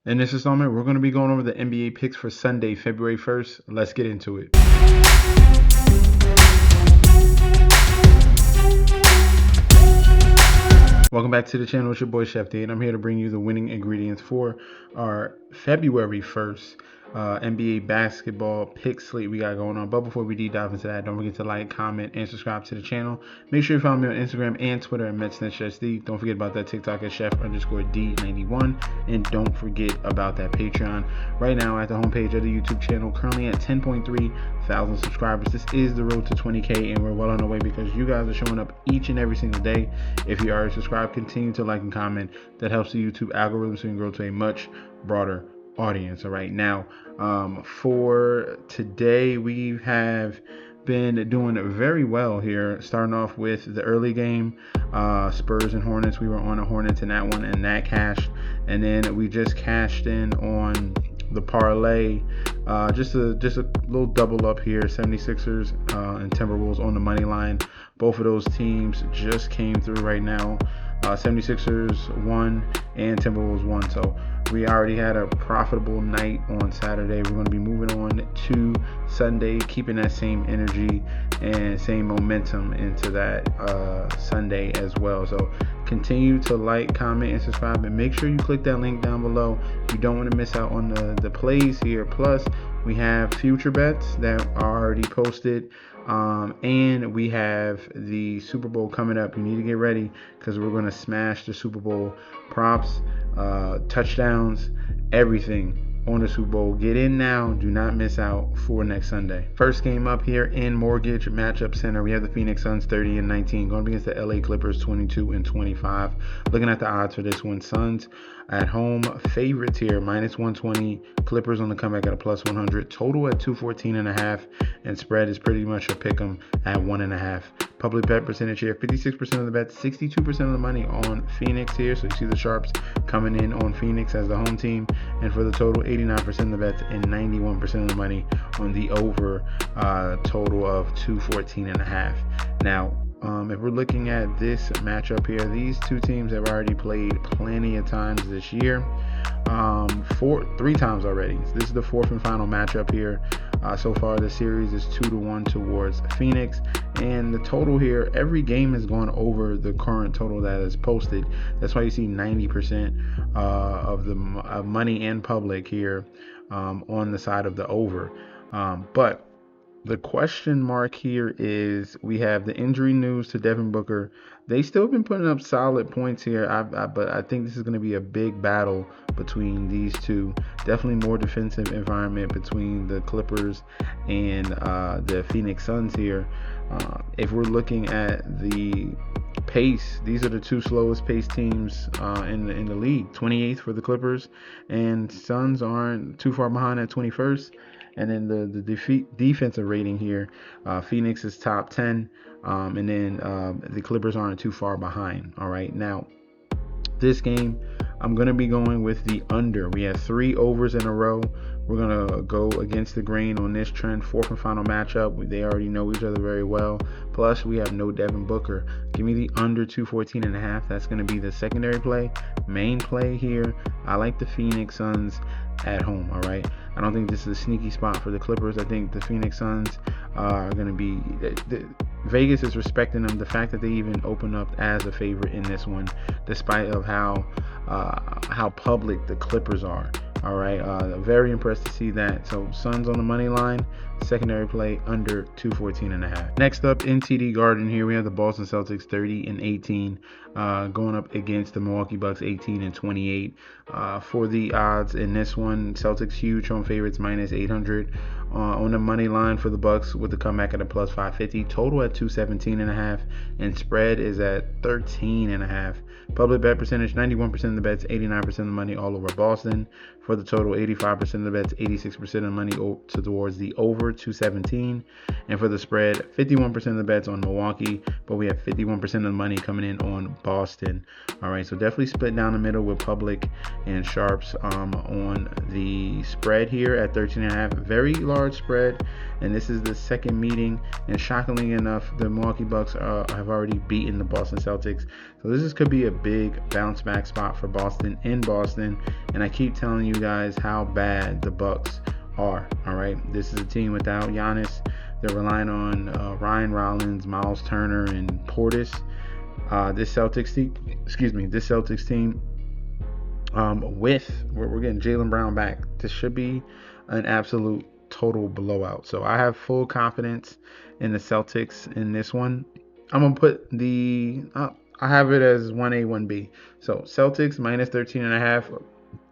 In this installment, we're going to be going over the NBA picks for Sunday, February 1st. Let's get into it. Welcome back to the channel. It's your boy Chef D, and I'm here to bring you the winning ingredients for our February 1st NBA basketball pick slate we got going on. But before we deep dive into that, don't forget to like, comment, and subscribe to the channel. Make sure you follow me on Instagram and Twitter at MetsNetChefD. Don't forget about that TikTok at Chef_D91. And don't forget about that Patreon. Right now at the homepage of the YouTube channel, currently at 10.3 thousand subscribers. This is the road to 20K, and we're well on the way because you guys are showing up each and every single day. If you are subscribed, continue to like and comment. That helps the YouTube algorithm so you can grow to a much broader audience. All right, now for today we have been doing very well here, starting off with the early game, Spurs and Hornets. We were on a Hornets in that one, and that cashed, and then we just cashed in on the parlay, just a little double up here, 76ers and Timberwolves on the money line. Both of those teams just came through right now. 76ers won and Timberwolves won, so we already had a profitable night on Saturday. We're going to be moving on to Sunday, keeping that same energy and same momentum into that Sunday as well. So continue to like, comment, and subscribe, and make sure you click that link down below. You don't want to miss out on the plays here. Plus, we have future bets that are already posted, and we have the Super Bowl coming up. You need to get ready because we're going to smash the Super Bowl props, touchdowns, everything on the Super Bowl. Get in now. Do not miss out for next Sunday. First game up here in Mortgage Matchup Center, we have the Phoenix Suns 30-19 going up against the LA Clippers 22-25. Looking at the odds for this one, Suns at home favorites here, -120. Clippers on the comeback at a +100. Total at 214.5, and spread is pretty much a pick 'em at 1.5. Public bet percentage here, 56% of the bets, 62% of the money on Phoenix here. So you see the sharps coming in on Phoenix as the home team. And for the total, 89% of the bets and 91% of the money on the over, total of 214.5. Now, if we're looking at this matchup here, these two teams have already played plenty of times this year. 3 times already. This is the fourth and final matchup here. So far, the series is 2-1 towards Phoenix, and the total here, every game has gone over the current total that is posted. That's why you see 90% of the money and public here on the side of the over. But the question mark here is, we have the injury news to Devin Booker. They still been putting up solid points here, but I think this is going to be a big battle between these two. Definitely more defensive environment between the Clippers and the Phoenix Suns here. If we're looking at the pace, these are the two slowest paced teams in the league. 28th for the Clippers, and Suns aren't too far behind at 21st. And then the defensive rating here, Phoenix is top 10, and then the Clippers aren't too far behind. All right, now this game, I'm going to be going with the under. We have 3 overs in a row. We're going to go against the grain on this trend. Fourth and final matchup. They already know each other very well. Plus, we have no Devin Booker. Give me the under 214.5. That's going to be the secondary play. Main play here, I like the Phoenix Suns at home. All right, I don't think this is a sneaky spot for the Clippers. I think the Phoenix Suns are going to be Vegas is respecting them. The fact that they even open up as a favorite in this one, despite of how public the Clippers are. All right, very impressed to see that. So Suns on the money line, secondary play under 214.5. Next up in TD Garden here, we have the Boston Celtics 30-18 going up against the Milwaukee Bucks 18-28. For the odds in this one, Celtics huge home favorites -800. On the money line for the Bucks with the comeback at a +550. Total at 217.5, and spread is at 13.5. Public bet percentage, 91% of the bets, 89% of the money all over Boston. For the total, 85% of the bets, 86% of the money towards the over 217. And for the spread, 51% of the bets on Milwaukee, but we have 51% of the money coming in on Boston. All right, so definitely split down the middle with public and sharps on the spread here at 13.5. Very large spread, and this is the second meeting, and shockingly enough, the Milwaukee Bucks have already beaten the Boston Celtics. So could be a big bounce back spot for Boston in Boston. And I keep telling you guys how bad the Bucks are. All right, this is a team without Giannis. They're relying on Ryan Rollins, Miles Turner, and Portis. This Celtics team, we're getting Jaylen Brown back. This should be an absolute total blowout. So I have full confidence in the Celtics in this one. I'm gonna put I have it as 1A, 1B. So Celtics minus 13.5.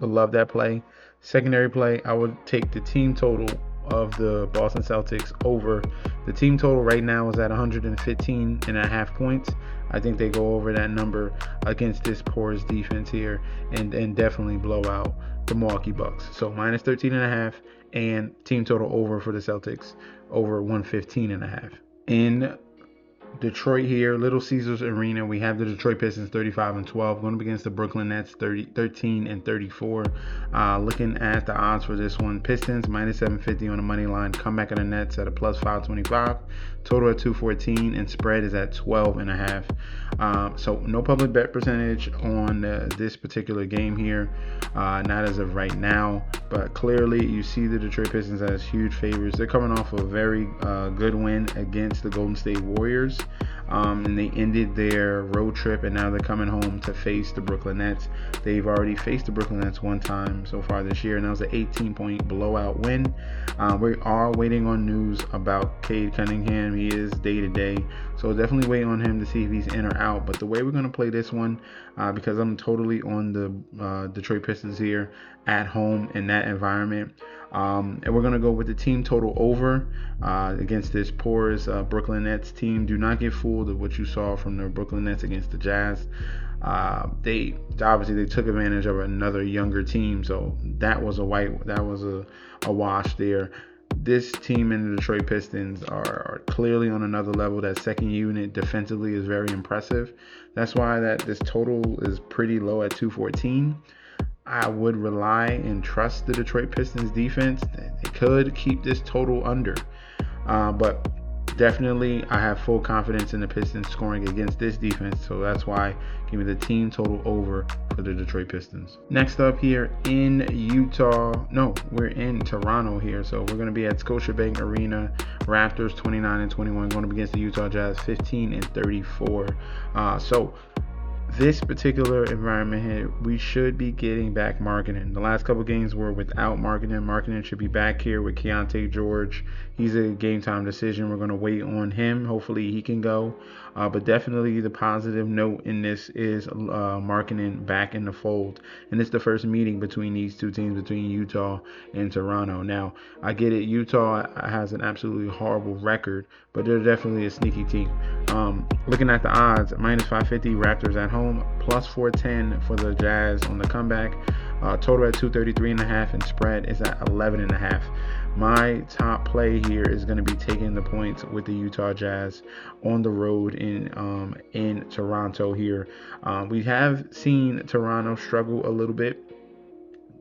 I love that play. Secondary play, I would take the team total of the Boston Celtics over. The team total right now is at 115.5 points. I think they go over that number against this porous defense here and definitely blow out the Milwaukee Bucks. So minus 13.5 and team total over for the Celtics over 115.5. In Detroit here, Little Caesars Arena, we have the Detroit Pistons 35-12 going up against the Brooklyn Nets 13-34. Looking at the odds for this one, Pistons minus 750 on the money line, comeback of the Nets at a plus 525, total at 214, and spread is at 12.5. So no public bet percentage on this particular game here, not as of right now, but clearly you see the Detroit Pistons as huge favorites. They're coming off a very good win against the Golden State Warriors. And they ended their road trip, and now they're coming home to face the Brooklyn Nets. They've already faced the Brooklyn Nets one time so far this year, and that was an 18-point blowout win. We are waiting on news about Cade Cunningham. He is day-to-day, so definitely wait on him to see if he's in or out. But the way we're going to play this one, because I'm totally on the Detroit Pistons here at home in that environment, and we're going to go with the team total over against this porous Brooklyn Nets team. Do not get fooled of what you saw from the Brooklyn Nets against the Jazz. They took advantage of another younger team, so that was a wash there. This team in the Detroit Pistons are clearly on another level. That second unit defensively is very impressive. That's why this total is pretty low at 214. I would rely and trust the Detroit Pistons defense. They could keep this total under. But definitely I have full confidence in the Pistons scoring against this defense. So that's why give me the team total over for the Detroit Pistons. Next up here in we're in Toronto here. So we're going to be at Scotiabank Arena. Raptors 29-21 going up against the Utah Jazz 15-34. So this particular environment here, we should be getting back Markkanen. The last couple games were without Markkanen. Markkanen should be back here with Keontae George. He's a game time decision. We're going to wait on him. Hopefully he can go. But definitely the positive note in this is Markkanen back in the fold. And it's the first meeting between these two teams, between Utah and Toronto. Now, I get it. Utah has an absolutely horrible record, but they're definitely a sneaky team. Looking at the odds, minus 550 Raptors at home, plus 410 for the Jazz on the comeback. Total at 233.5 and spread is at 11.5. My top play here is going to be taking the points with the Utah Jazz on the road in Toronto here. We have seen Toronto struggle a little bit.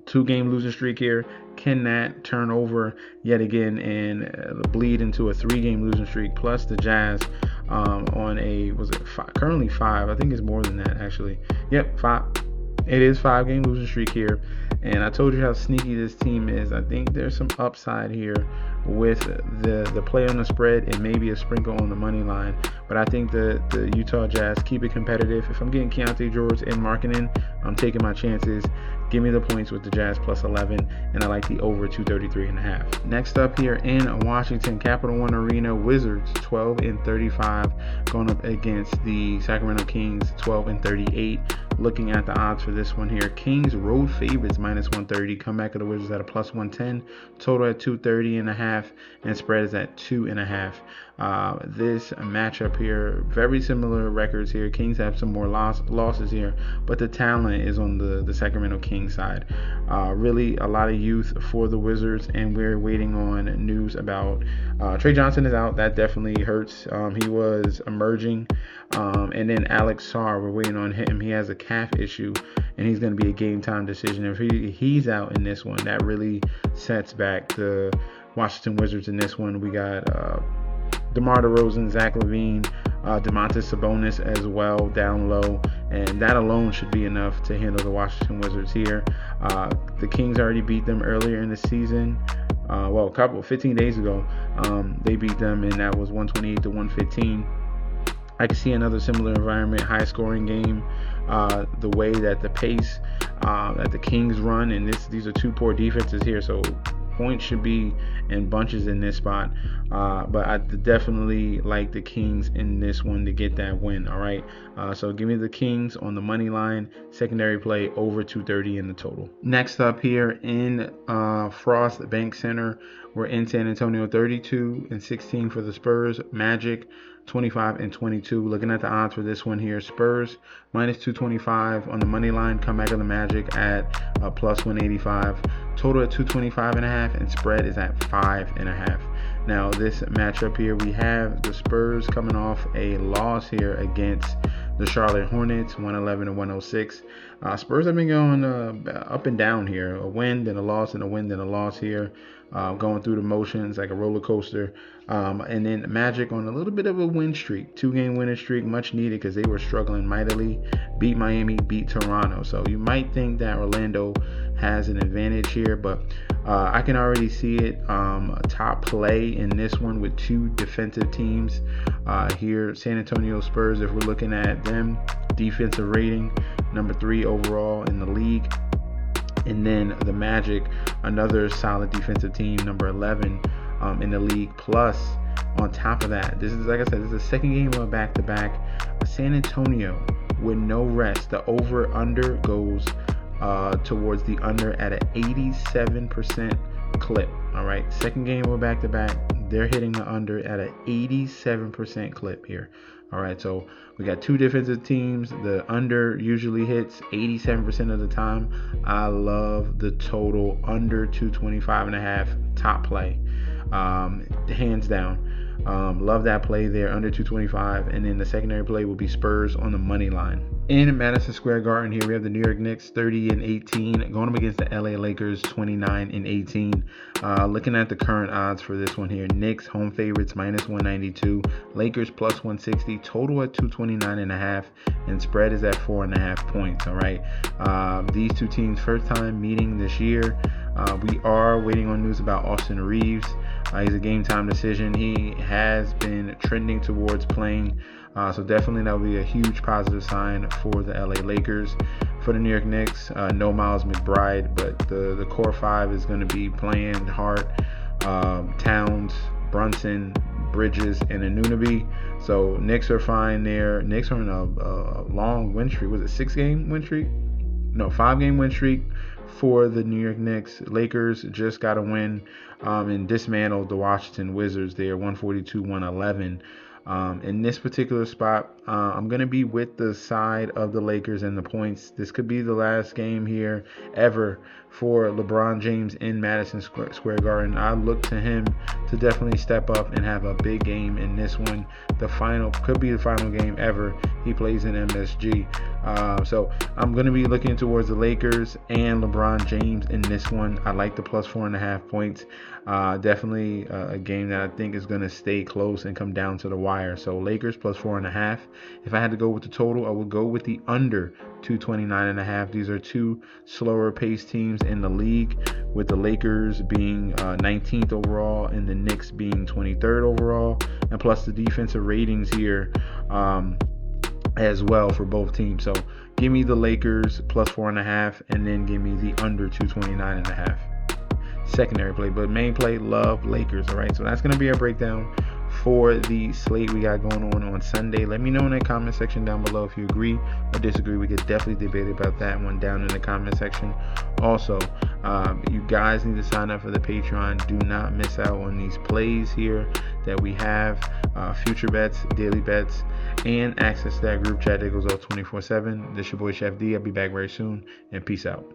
2-game losing streak here. Can that turn over yet again and bleed into a 3-game losing streak? Plus the Jazz on currently 5. I think it's more than that actually. Yep, 5. It is 5-game losing streak here. And I told you how sneaky this team is. I think there's some upside here with the play on the spread and maybe a sprinkle on the money line. But I think the Utah Jazz keep it competitive. If I'm getting Keontae George and Markkanen, I'm taking my chances. Give me the points with the Jazz plus 11, and I like the over 233.5. Next up here in Washington, Capital One Arena, Wizards 12-35 going up against the Sacramento Kings 12-38. Looking at the odds for this one here, Kings road favorites minus 130, comeback of the Wizards at a plus 110, total at 230.5, and spread is at 2.5. This matchup here, very similar records here. Kings have some more losses here, but the talent is on the Sacramento Kings side. Really a lot of youth for the Wizards, and we're waiting on news about Trey Johnson is out. That definitely hurts. He was emerging. And then Alex Sarr, we're waiting on him. He has a calf issue, and he's going to be a game time decision. If he's out in this one, that really sets back the Washington Wizards in this one. We got DeMar DeRozan, Zach LaVine, Domantas Sabonis as well down low, and that alone should be enough to handle the Washington Wizards here. The Kings already beat them earlier in the season. 15 days ago, they beat them, and that was 128 to 115. I can see another similar environment, high scoring game. The way that the pace that the Kings run, and these are two poor defenses here, so points should be in bunches in this spot. But I definitely like the Kings in this one to get that win. All right. So give me the Kings on the money line. Secondary play over 230 in the total. Next up here in Frost Bank Center, we're in San Antonio, 32-16 for the Spurs. Magic 25-22. Looking at the odds for this one here, Spurs minus 225 on the money line. Come back of the Magic at plus 185. Total at 225.5, and spread is at 5.5. Now this matchup here, we have the Spurs coming off a loss here against the Charlotte Hornets, 111-106. Spurs have been going up and down here, a win and a loss and a win and a loss here, going through the motions like a roller coaster. And then Magic on a little bit of a win streak, 2-game winning streak, much needed because they were struggling mightily. Beat Miami, beat Toronto. So you might think that Orlando has an advantage here, but I can already see it. A top play in this one with two defensive teams here. San Antonio Spurs, if we're looking at them, defensive rating, number 3 overall in the league. And then the Magic, another solid defensive team, number 11 in the league. Plus, on top of that, this is, like I said, this is the second game of a back-to-back. San Antonio with no rest. The over-under goes towards the under at an 87% clip. All right, second game of a back-to-back, they're hitting the under at an 87% clip here. All right, so we got two defensive teams. The under usually hits 87% of the time. I love the total under 225.5 top play, hands down. Love that play there, under 225. And then the secondary play will be Spurs on the money line. In Madison Square Garden here, we have the New York Knicks 30-18 going up against the LA Lakers 29-18. Looking at the current odds for this one here, Knicks home favorites minus 192, Lakers plus 160, total at 229.5, and spread is at 4.5 points. All right, these two teams first time meeting this year. We are waiting on news about Austin Reeves. He's a game time decision. He has been trending towards playing. So definitely that will be a huge positive sign for the LA Lakers. For the New York Knicks, no Miles McBride, but the core five is going to be playing Hart, Towns, Brunson, Bridges, and Anunoby. So Knicks are fine there. Knicks are in a long win streak. Was it 6-game win streak? No, 5-game win streak for the New York Knicks. Lakers just got a win and dismantled the Washington Wizards there, 142-111. In this particular spot, I'm going to be with the side of the Lakers and the points. This could be the last game here ever for LeBron James in Madison Square Garden. I look to him to definitely step up and have a big game in this one. Could be the final game ever he plays in MSG. So I'm going to be looking towards the Lakers and LeBron James in this one. I like the plus 4.5 points. Definitely a game that I think is going to stay close and come down to the wire. So Lakers plus 4.5. If I had to go with the total, I would go with the under 229.5. These are two slower paced teams in the league, with the Lakers being 19th overall and the Knicks being 23rd overall, and plus the defensive ratings here as well for both teams. So give me the Lakers plus 4.5, and then give me the under 229.5. Secondary play, but main play, love Lakers. All right, so that's going to be our breakdown for the slate we got going on Sunday. Let me know in the comment section down below if you agree or disagree. We could definitely debate about that one down in the comment section. Also, you guys need to sign up for the Patreon. Do not miss out on these plays here that we have, future bets, daily bets, and access to that group chat that goes out 24/7. This is your boy Chef D. I'll be back very soon, and peace out.